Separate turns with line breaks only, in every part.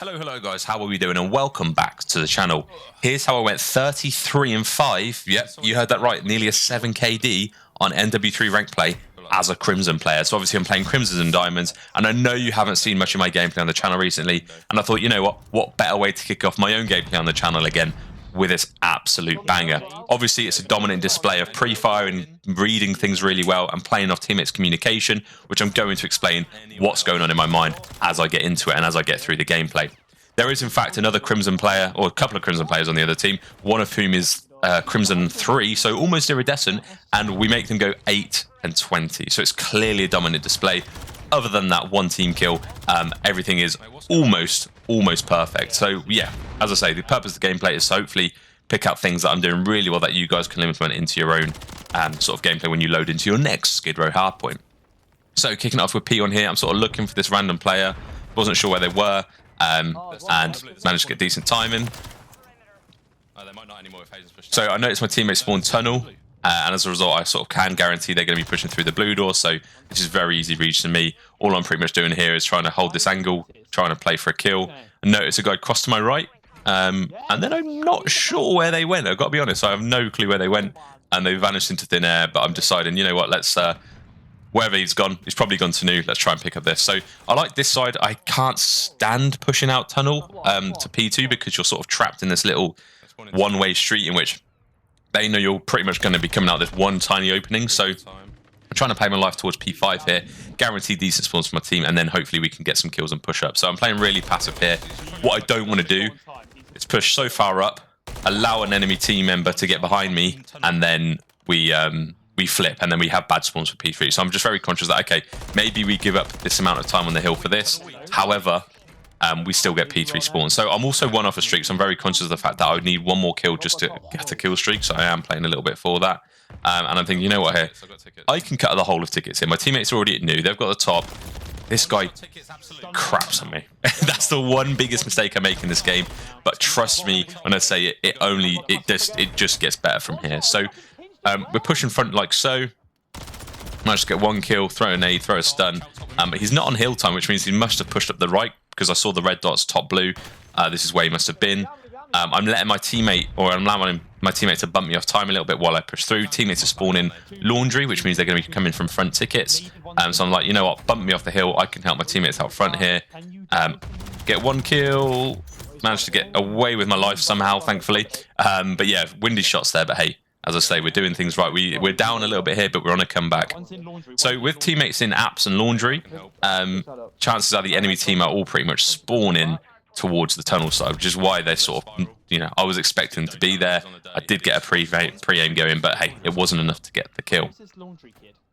Hello guys, how are we doing? And welcome back to the channel. Here's how I went 33-5. Yep, you heard that right. Nearly a 7 KD on MW3 rank play as a Crimson player. So obviously I'm playing Crimsons and Diamonds, and I know you haven't seen much of my gameplay on the channel recently, and I thought, you know what better way to kick off my own gameplay on the channel again with this absolute banger. Obviously, it's a dominant display of pre-fire and reading things really well and playing off teammates' communication, which I'm going to explain what's going on in my mind as I get into it and as I get through the gameplay. There is, in fact, another Crimson player, or a couple of Crimson players on the other team, one of whom is Crimson 3, so almost Iridescent, and we make them go 8 and 20. So it's clearly a dominant display. Other than that one team kill, everything is almost perfect. So yeah, as I say, the purpose of the gameplay is to hopefully pick out things that I'm doing really well that you guys can implement into your own sort of gameplay when you load into your next Skid Row hardpoint. So kicking off with P on here, I'm sort of looking for this random player. Wasn't sure where they were, and managed to get decent timing. So I noticed my teammate spawned tunnel, and as a result, I sort of can guarantee they're going to be pushing through the blue door, so this is very easy reach to me. All I'm pretty much doing here is trying to hold this angle, trying to play for a kill, and notice a guy crossed to my right, and then I'm not sure where they went. I've got to be honest, I have no clue where they went, and they vanished into thin air, but I'm deciding, you know what, let's, wherever he's gone, he's probably gone to new, let's try and pick up this. So I like this side. I can't stand pushing out tunnel to P2 because you're sort of trapped in this little one-way street in which they know you're pretty much going to be coming out this one tiny opening. So I'm trying to play my life towards P5 here, guarantee decent spawns for my team, and then hopefully we can get some kills and push up. So I'm playing really passive here. What I don't want to do is push so far up, allow an enemy team member to get behind me, and then we flip, and then we have bad spawns for P3. So I'm just very conscious that, okay, maybe we give up this amount of time on the hill for this. However, we still get P3 spawns. So I'm also one off a streak, so I'm very conscious of the fact that I would need one more kill just to get a kill streak. So I am playing a little bit for that. And I'm thinking, you know what, here, I can cut the whole of tickets here. My teammates are already at new. They've got the top. This guy craps on me. That's the one biggest mistake I make in this game. But trust me when I say it just gets better from here. So we're pushing front like so. Managed to get one kill, throw a nade, throw a stun. But he's not on hill time, which means he must have pushed up the right because I saw the red dots top blue. This is where he must have been. I'm letting my teammate, or I'm allowing my teammate to bump me off time a little bit while I push through. Teammates are spawning laundry, which means they're going to be coming from front tickets. So I'm like, you know what, bump me off the hill. I can help my teammates out front here. Get one kill. Managed to get away with my life somehow, thankfully. But yeah, windy shots there, but hey. As I say, we're doing things right. We're down a little bit here, but we're on a comeback. So with teammates in apps and laundry, chances are the enemy team are all pretty much spawning towards the tunnel side, which is why they're sort of, you know, I was expecting to be there. I did get a pre-aim going, but hey, it wasn't enough to get the kill.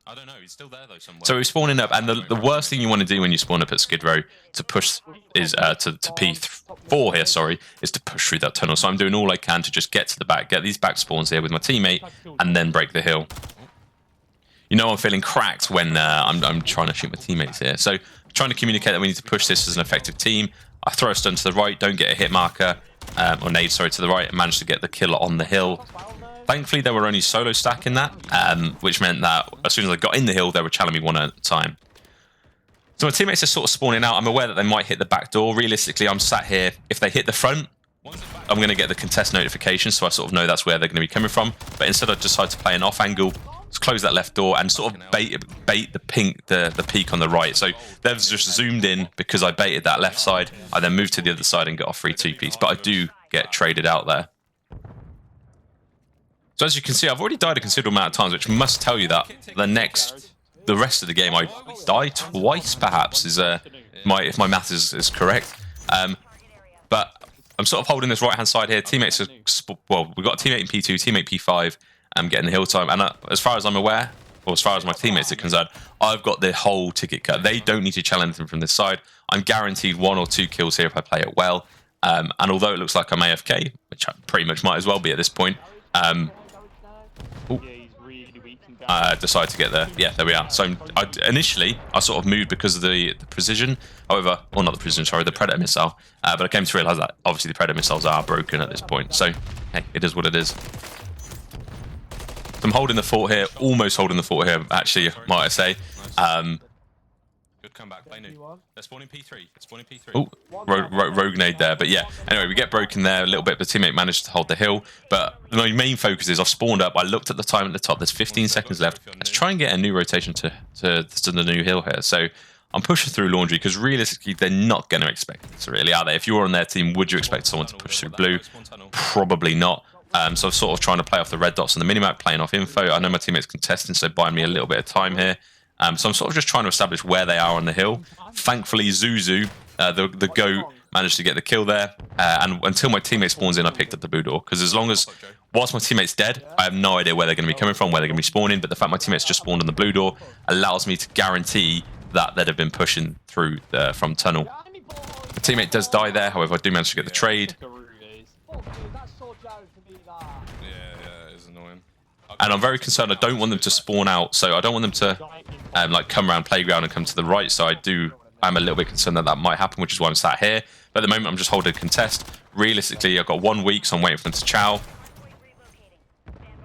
I don't know, he's still there though somewhere.
So we're spawning up, and the worst thing you want to do when you spawn up at Skid Row to push is to P4 here, sorry, is to push through that tunnel. So I'm doing all I can to just get to the back, get these back spawns here with my teammate, and then break the hill. You know I'm feeling cracked when I'm trying to shoot my teammates here. So trying to communicate that we need to push this as an effective team. I throw a stun to the right, don't get a hit marker, or nade, sorry, to the right, and manage to get the kill on the hill. Thankfully, they were only solo stacking that, which meant that as soon as I got in the hill, they were challenging me one at a time. So my teammates are sort of spawning out. I'm aware that they might hit the back door. Realistically, I'm sat here. If they hit the front, I'm going to get the contest notification, so I sort of know that's where they're going to be coming from. But instead, I decide to play an off angle, just close that left door, and sort of bait the peak on the right. So they've just zoomed in because I baited that left side. I then moved to the other side and got a free two-piece. But I do get traded out there. So as you can see, I've already died a considerable amount of times, which must tell you that the rest of the game, I die twice, perhaps, is if my math is correct. But I'm sort of holding this right-hand side here. Teammates are, well, we've got a teammate in P2, teammate P5, getting the hill time. And as far as I'm aware, or as far as my teammates are concerned, I've got the whole ticket cut. They don't need to challenge them from this side. I'm guaranteed 1 or 2 kills here if I play it well. And although it looks like I'm AFK, which I pretty much might as well be at this point, I decided to get there. Yeah, there we are. So initially, I sort of moved because of the precision. However, well, not the precision, sorry, the Predator missile. But I came to realise that obviously the Predator missiles are broken at this point. So, hey, it is what it is. So I'm holding the fort here, almost holding the fort here, actually, might I say. Good comeback. Play new. They're spawning P3. They're spawning P3. Oh, rogue nade there. But yeah, anyway, we get broken there a little bit. But teammate managed to hold the hill. But my main focus is I've spawned up. I looked at the time at the top. There's 15 seconds left. Let's try and get a new rotation to the new hill here. So I'm pushing through laundry because realistically, they're not going to expect this, really, are they? If you were on their team, would you expect someone to push through blue? Probably not. So I'm sort of trying to play off the red dots on the minimap, playing off info. I know my teammate's contesting, so buying me a little bit of time here. So I'm sort of just trying to establish where they are on the hill. Thankfully, Zuzu, the GOAT, managed to get the kill there. And until my teammate spawns in, I picked up the blue door. Because whilst my teammate's dead, I have no idea where they're going to be coming from, where they're going to be spawning. But the fact my teammate's just spawned on the blue door allows me to guarantee that they'd have been pushing through from tunnel. The teammate does die there, however, I do manage to get the trade. And I'm very concerned. I don't want them to spawn out, so I don't want them to like come around playground and come to the right. So I'm a little bit concerned that that might happen, which is why I'm sat here. But at the moment, I'm just holding a contest. Realistically, I've got 1 week, so I'm waiting for them to chow.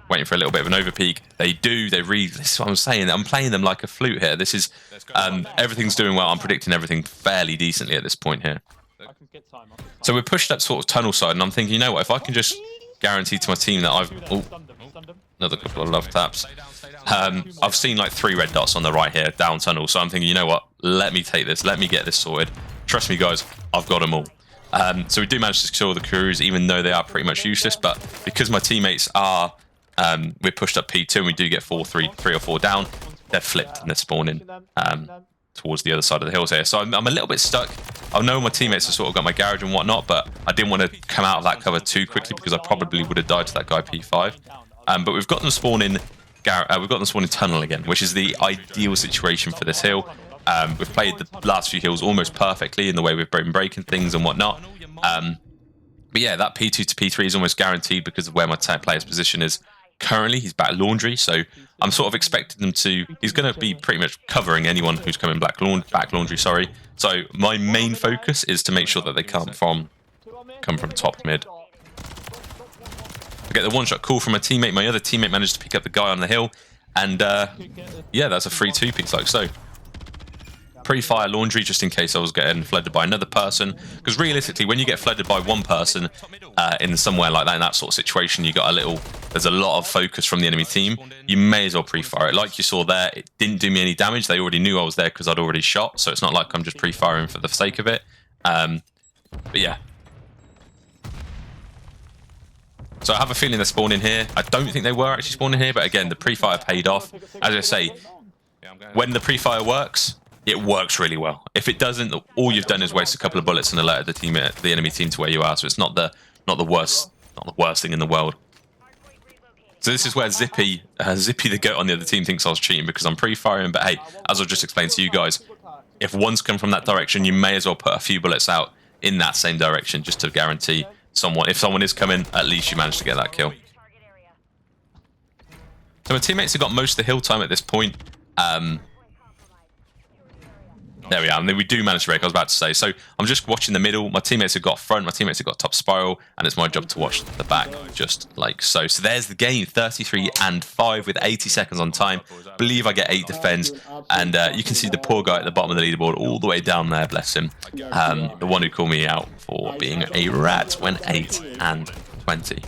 Waiting for a little bit of an overpeak. They do. They read. This is what I'm saying. I'm playing them like a flute here. This is everything's doing well. I'm predicting everything fairly decently at this point here. So we're pushed up sort of tunnel side, and I'm thinking, you know what? If I can just guarantee to my team that I've another couple of love taps. I've seen like 3 red dots on the right here, down tunnel. So I'm thinking, you know what? Let me take this. Let me get this sorted. Trust me, guys. I've got them all. So we do manage to secure the crews, even though they are pretty much useless. But because my teammates are, we're pushed up P2 and we do get 3 or 4 down, they're flipped and they're spawning towards the other side of the hills here. So I'm a little bit stuck. I know my teammates have sort of got my garage and whatnot, but I didn't want to come out of that cover too quickly because I probably would have died to that guy P5. But we've got them spawning. We've got them spawning tunnel again, which is the ideal situation for this hill. We've played the last few hills almost perfectly in the way we've been breaking things and whatnot. But yeah, that P2 to P3 is almost guaranteed because of where my player's position is currently. He's back laundry, so I'm sort of expecting them to. He's going to be pretty much covering anyone who's coming back laundry. Sorry. So my main focus is to make sure that they come from top mid. I get the one-shot call from a teammate. My other teammate managed to pick up the guy on the hill. And, yeah, that's a free 2-piece like so. Pre-fire laundry, just in case I was getting flooded by another person. Because realistically, when you get flooded by one person in somewhere like that, in that sort of situation, there's a lot of focus from the enemy team. You may as well pre-fire it. Like you saw there, it didn't do me any damage. They already knew I was there because I'd already shot. So it's not like I'm just pre-firing for the sake of it. But yeah. So I have a feeling they're spawning here. I don't think they were actually spawning here, but again, the pre-fire paid off. As I say, when the pre-fire works, it works really well. If it doesn't, all you've done is waste a couple of bullets and alerted the enemy team to where you are. So it's not the worst thing in the world. So this is where Zippy the GOAT on the other team thinks I was cheating because I'm pre-firing. But hey, as I've just explained to you guys, if one's come from that direction, you may as well put a few bullets out in that same direction just to guarantee if someone is coming, at least you manage to get that kill. So my teammates have got most of the hill time at this point. There we are. And we do manage to break, I was about to say. So I'm just watching the middle. My teammates have got front. My teammates have got top spiral. And it's my job to watch the back, just like so. So there's the game, 33-5 with 80 seconds on time. Believe I get 8 defends. And you can see the poor guy at the bottom of the leaderboard all the way down there, bless him. The one who called me out for being a rat went 8-20.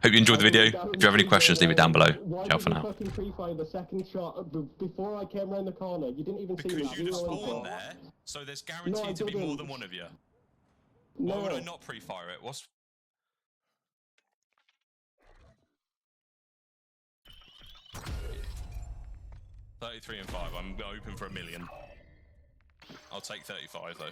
Hope you enjoyed the video. If you have any questions, leave it down below. Ciao for now.
The second shot before I came around the corner, you didn't even see me.
Because you just spawned there, so there's guaranteed to be more than one of you.
No.
Why would I not pre-fire it? What's... $33-5. I'm open for $1 million. I'll take 35 though.